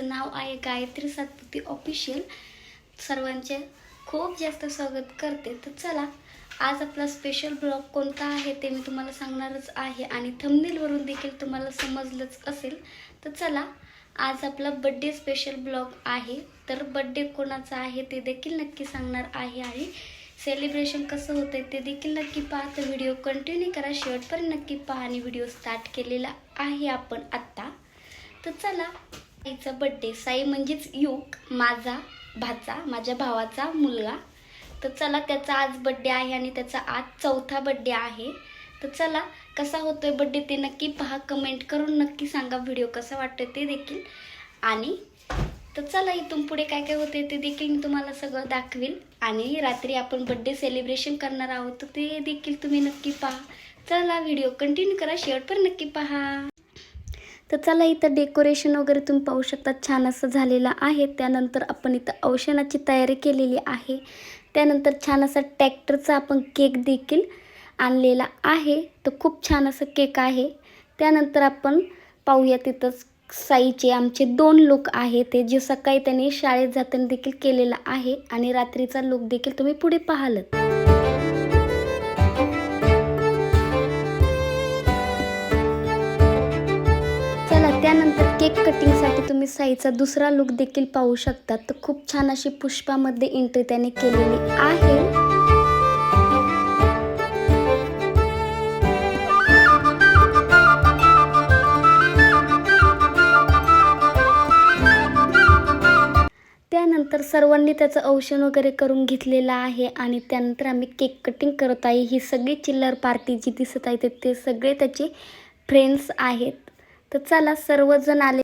नाव आहे गायत्री सातपुते ऑफिशियल। सर्वांचे खूप जास्त स्वागत करते। तर चला, आज आपला स्पेशल ब्लॉग कोणता आहे ते मी तुम्हाला सांगणारच आहे आणि थंबनेल वरून देखील तुम्हाला समजलंच असेल। तर चला, आज आपला बर्थडे स्पेशल ब्लॉग आहे। तर बर्थडे कोणाचा आहे ते देखील नक्की सांगणार आहे आणि सेलिब्रेशन कसं होतंय ते देखील नक्की पहा। तर व्हिडिओ कंटिन्यू करा, शेवटपर्यंत नक्की पहा आणि व्हिडिओ स्टार्ट केलेला आहे आपण आत्ता। तर चला, साईचा बर्थडे, साई म्हणजेच युग, माझा भाचा, माझ्या भावाचा मुलगा। तर चला, त्याचा आज बर्थडे आहे आणि त्याचा आज 4था बर्थडे आहे। तर चला, कसा होतोय बर्थडे ते नक्की पहा, कमेंट करून नक्की सांगा व्हिडिओ कसा वाटतोय ते देखील। आणि तर चला, इथून पुढे काय काय होते ते देखील मी तुम्हाला सगळं दाखवेल आणि रात्री आपण बर्थडे सेलिब्रेशन करणार आहोत, तर ते देखील तुम्ही नक्की पहा। चला, व्हिडिओ कंटिन्यू करा, शेवटपर्यंत नक्की पहा। तर चला, इथं डेकोरेशन वगैरे तुम्ही पाहू शकता, छान असं झालेलं आहे। त्यानंतर आपण इथं औषणाची तयारी केलेली आहे। त्यानंतर छान असा ट्रॅक्टरचा आपण केक देखील आणलेला आहे। तर खूप छान असं केक आहे। त्यानंतर आपण पाहूया, तिथंच साईचे आमचे 2 लुक आहे, ते जे सकाळी त्यांनी शाळेत जाताना देखील केलेला आहे आणि रात्रीचा लुक देखील तुम्ही पुढे पाहालत। त्यानंतर केक कटिंगसाठी तुम्ही साईचा दुसरा लुक देखील पाहू शकता। तर खूप छान अशी पुष्पामध्ये एंट्री त्याने केलेली आहे। त्यानंतर सर्वांनी त्याचं औषण वगैरे करून घेतलेलं आहे आणि त्यानंतर आम्ही केक कटिंग करत आहे। ही सगळी चिल्लर पार्टी जी दिसत आहे ते सगळे त्याचे फ्रेंड्स आहेत। तर चला, सर्वजण आले।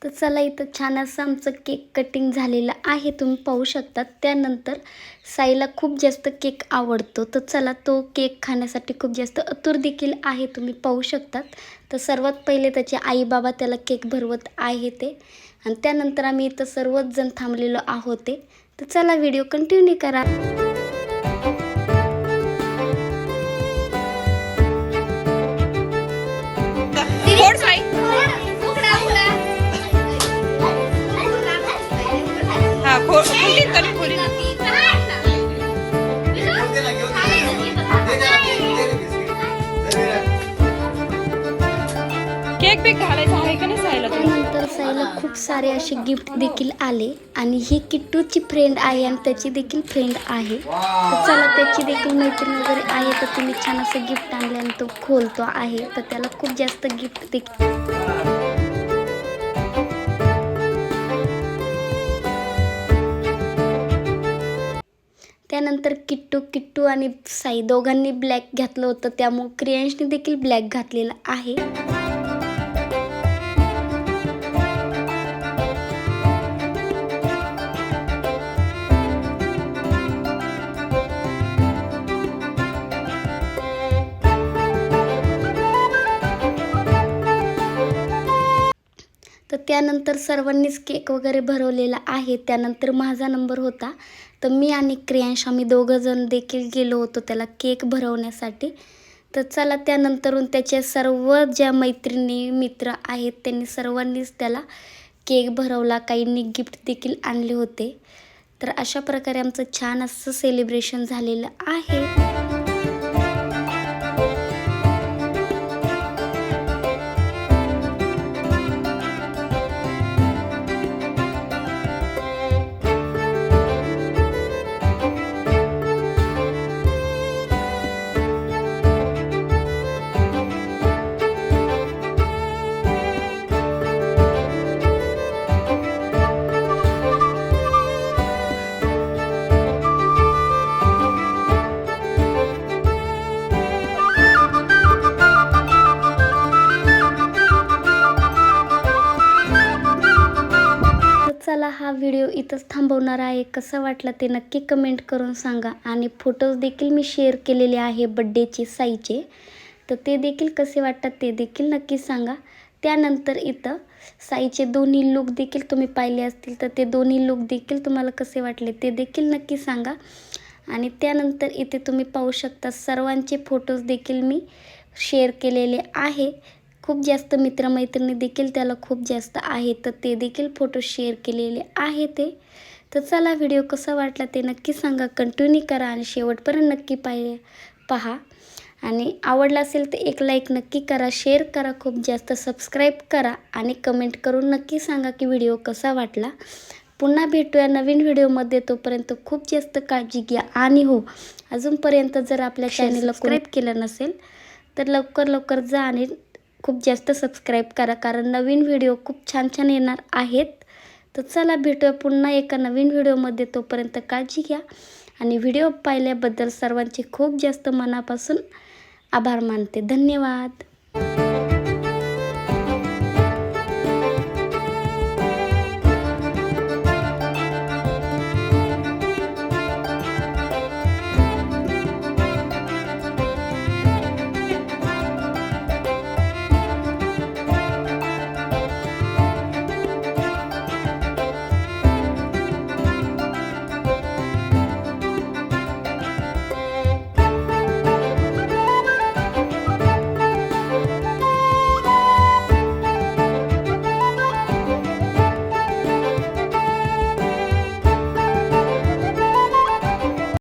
तर चला, इथं छान असं आमचं केक कटिंग झालेलं आहे, तुम्ही पाहू शकता। त्यानंतर साईला खूप जास्त केक आवडतो, तर चला, तो केक खाण्यासाठी खूप जास्त आतुर देखील आहे, तुम्ही पाहू शकतात। तर सर्वात पहिले त्याचे आई बाबा त्याला केक भरवत आहे ते, आणि त्यानंतर आम्ही इथं सर्वच जण थांबलेलो आहोत ते। तर चला, व्हिडिओ कंटिन्यू करा। केक बी घालायचा आहे का नाही साईला? त्यानंतर साईला खूप सारे असे गिफ्ट देखील आले आणि ही किट्टूची फ्रेंड आहे आणि त्याची देखील फ्रेंड आहे। तर चला, त्याची देखील मैत्रीण वगैरे आहे, तर तिने छान असं गिफ्ट आणले आणि तो खोलतो आहे। तर त्याला खूप जास्त गिफ्ट देखील। त्यानंतर किट्टू आणि साई दोघांनी ब्लॅक घातलं होतं, त्यामुळे क्रियांशने देखील ब्लॅक घातलेला आहे। तर त्यानंतर सर्वांनीच केक वगैरे भरवलेला आहे। त्यानंतर माझा नंबर होता, तर मी आणि क्रियांश आम्ही दोघंजण देखील गेलो होतो त्याला केक भरवण्यासाठी। तर चला, त्यानंतरून त्याच्या सर्व ज्या मैत्रिणी मित्र आहेत त्यांनी सर्वांनीच त्याला केक भरवला, काहींनी गिफ्ट देखील आणले होते। तर अशा प्रकारे आमचं छान असं सेलिब्रेशन झालेलं आहे। चला हा व्हिडिओ इथंच थांबवणार आहे. कसा वाटला ते नक्की कमेंट करून सांगा. आणि फोटोज देखील मी शेअर केलेले आहे बड्डेचे साईचे, तर ते देखील कसे वाटतात ते देखील नक्की सांगा. त्यानंतर इथं साईचे दोन्ही लुक देखील तुम्ही पाहिले असतील, तर ते दोन्ही लुक देखील तुम्हाला कसे वाटले ते देखील नक्की सांगा. आणि त्यानंतर इथे तुम्ही पाहू शकता सर्वांचे फोटोज देखील मी शेअर केलेले आहे. खूप जास्त मित्रमैत्रिणी देखील त्याला खूप जास्त आहे, तर ते देखील फोटो शेअर केलेले आहे ते. तर चला व्हिडिओ कसा वाटला ते नक्की सांगा, कंटिन्यू करा आणि शेवटपर्यंत नक्की पहा. आणि आवडला असेल तर एक लाईक नक्की करा, शेअर करा, खूप जास्त सबस्क्राईब करा आणि कमेंट करून नक्की सांगा की व्हिडिओ कसा वाटला. पुन्हा भेटूया नवीन व्हिडिओमध्ये. तोपर्यंत खूप जास्त काळजी घ्या. आणि हो, अजूनपर्यंत जर आपल्या चॅनलला सबस्क्राईब केलं नसेल तर लवकर जा आणि खूप जास्त सबस्क्राईब करा, कारण नवीन व्हिडिओ खूप छान छान येणार आहेत. तर चला भेटूया पुन्हा एका नवीन व्हिडिओमध्ये. तोपर्यंत काळजी घ्या आणि व्हिडिओ पाहिल्याबद्दल सर्वांचे खूप जास्त मनापासून आभार मानते. धन्यवाद.